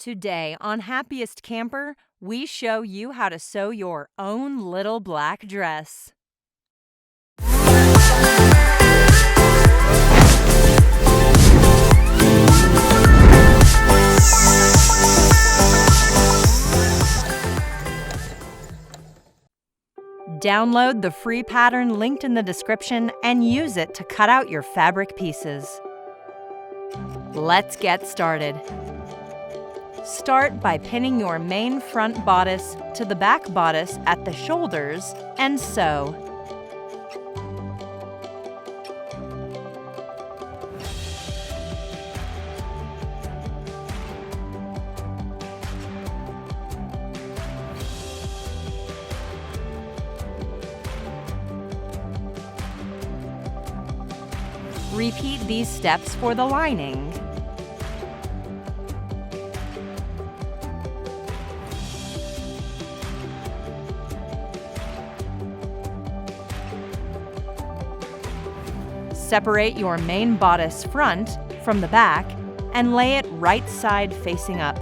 Today on Happiest Camper, we show you how to sew your own little black dress. Download the free pattern linked in the description and use it to cut out your fabric pieces. Let's get started. Start by pinning your main front bodice to the back bodice at the shoulders and sew. Repeat these steps for the lining. Separate your main bodice front from the back and lay it right side facing up.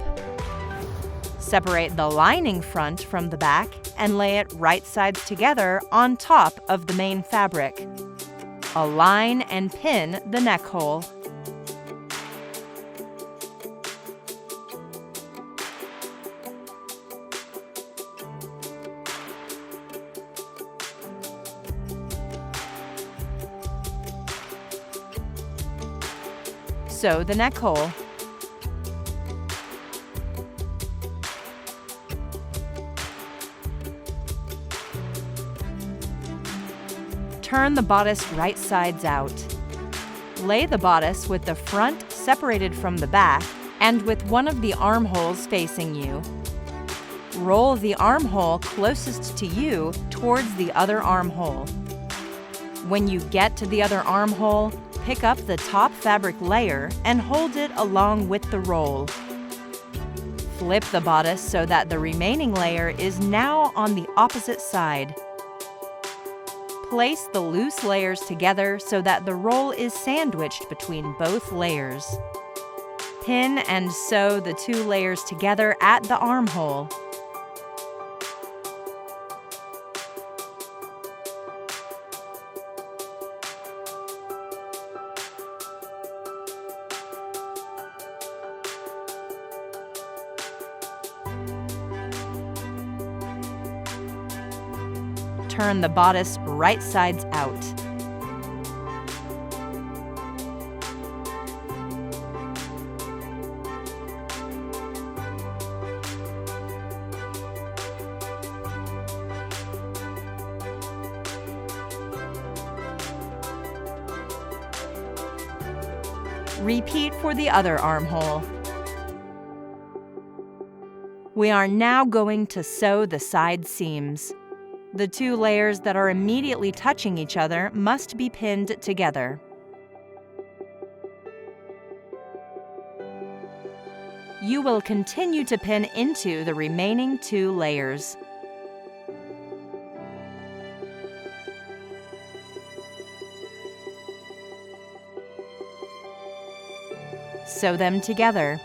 Separate the lining front from the back and lay it right sides together on top of the main fabric. Align and pin the neck hole. Sew the neck hole. Turn the bodice right sides out. Lay the bodice with the front separated from the back and with one of the armholes facing you. Roll the armhole closest to you towards the other armhole. When you get to the other armhole, pick up the top fabric layer and hold it along with the roll. Flip the bodice so that the remaining layer is now on the opposite side. Place the loose layers together so that the roll is sandwiched between both layers. Pin and sew the two layers together at the armhole. Turn the bodice right sides out. Repeat for the other armhole. We are now going to sew the side seams. The two layers that are immediately touching each other must be pinned together. You will continue to pin into the remaining two layers. Sew them together.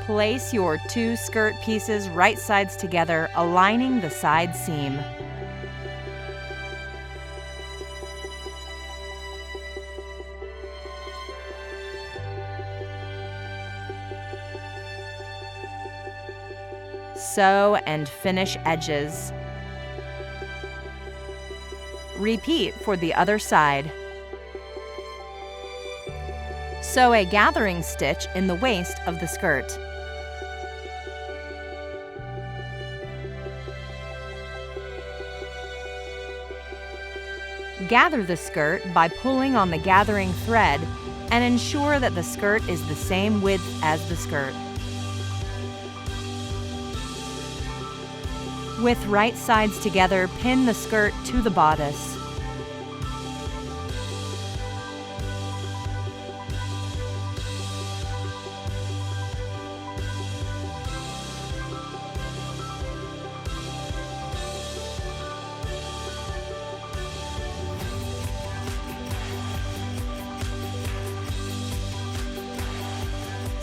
Place your two skirt pieces right sides together, aligning the side seam. Sew and finish edges. Repeat for the other side. Sew a gathering stitch in the waist of the skirt. Gather the skirt by pulling on the gathering thread and ensure that the skirt is the same width as the skirt. With right sides together, pin the skirt to the bodice.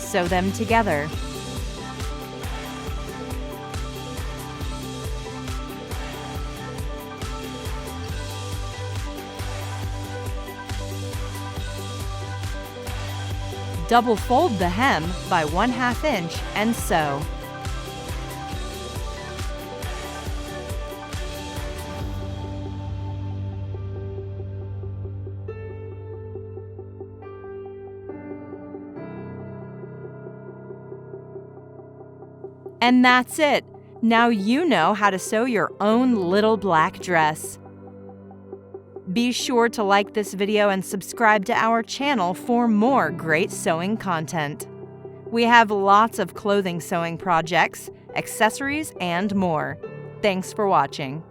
sew them together. Double fold the hem by 1/2 inch and sew. And that's it! Now you know how to sew your own little black dress. Be sure to like this video and subscribe to our channel for more great sewing content. We have lots of clothing sewing projects, accessories, and more. Thanks for watching.